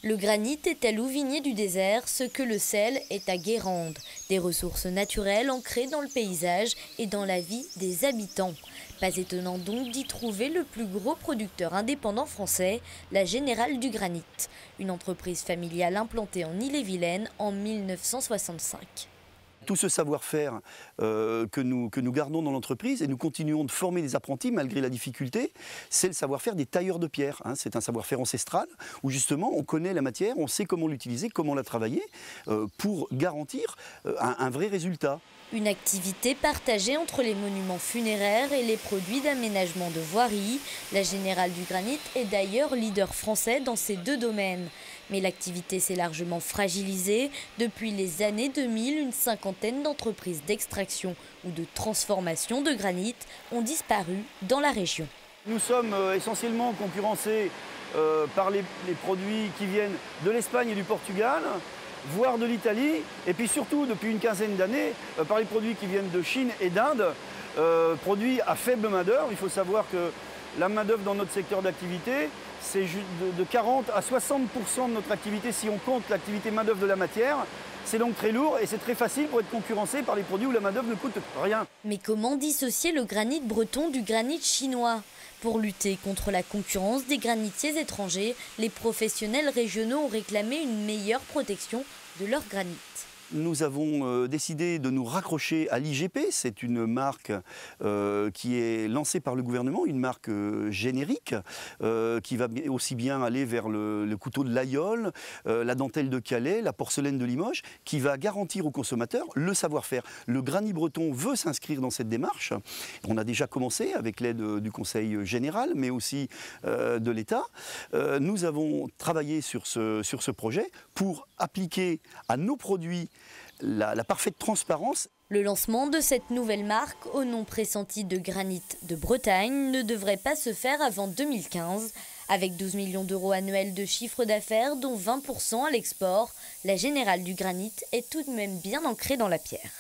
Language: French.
Le granit est à Louvigné du désert, ce que le sel est à Guérande. Des ressources naturelles ancrées dans le paysage et dans la vie des habitants. Pas étonnant donc d'y trouver le plus gros producteur indépendant français, la Générale du Granit. Une entreprise familiale implantée en Ille-et-Vilaine en 1965. Tout ce savoir-faire que nous gardons dans l'entreprise et nous continuons de former des apprentis malgré la difficulté, c'est le savoir-faire des tailleurs de pierre. C'est un savoir-faire ancestral où justement on connaît la matière, on sait comment l'utiliser, comment la travailler pour garantir un vrai résultat. Une activité partagée entre les monuments funéraires et les produits d'aménagement de voirie. La Générale du Granit est d'ailleurs leader français dans ces deux domaines. Mais l'activité s'est largement fragilisée. Depuis les années 2000, une cinquantaine d'entreprises d'extraction ou de transformation de granit ont disparu dans la région. Nous sommes essentiellement concurrencés par les produits qui viennent de l'Espagne et du Portugal, voire de l'Italie, et puis surtout depuis une quinzaine d'années par les produits qui viennent de Chine et d'Inde, produits à faible main-d'œuvre. Il faut savoir que la main-d'œuvre dans notre secteur d'activité, c'est de 40 à 60% de notre activité si on compte l'activité main-d'œuvre de la matière. C'est donc très lourd et c'est très facile pour être concurrencé par les produits où la main-d'œuvre ne coûte rien. Mais comment dissocier le granit breton du granit chinois ? Pour lutter contre la concurrence des granitiers étrangers, les professionnels régionaux ont réclamé une meilleure protection de leur granit. Nous avons décidé de nous raccrocher à l'IGP. C'est une marque qui est lancée par le gouvernement, une marque générique qui va aussi bien aller vers le couteau de l'Aïol, la dentelle de Calais, la porcelaine de Limoges, qui va garantir aux consommateurs le savoir-faire. Le granit breton veut s'inscrire dans cette démarche. On a déjà commencé avec l'aide du Conseil général, mais aussi de l'État. Nous avons travaillé sur ce projet pour appliquer à nos produits la parfaite transparence. Le lancement de cette nouvelle marque, au nom pressenti de Granit de Bretagne, ne devrait pas se faire avant 2015. Avec 12 millions d'euros annuels de chiffre d'affaires, dont 20% à l'export, la Générale du Granit est tout de même bien ancrée dans la pierre.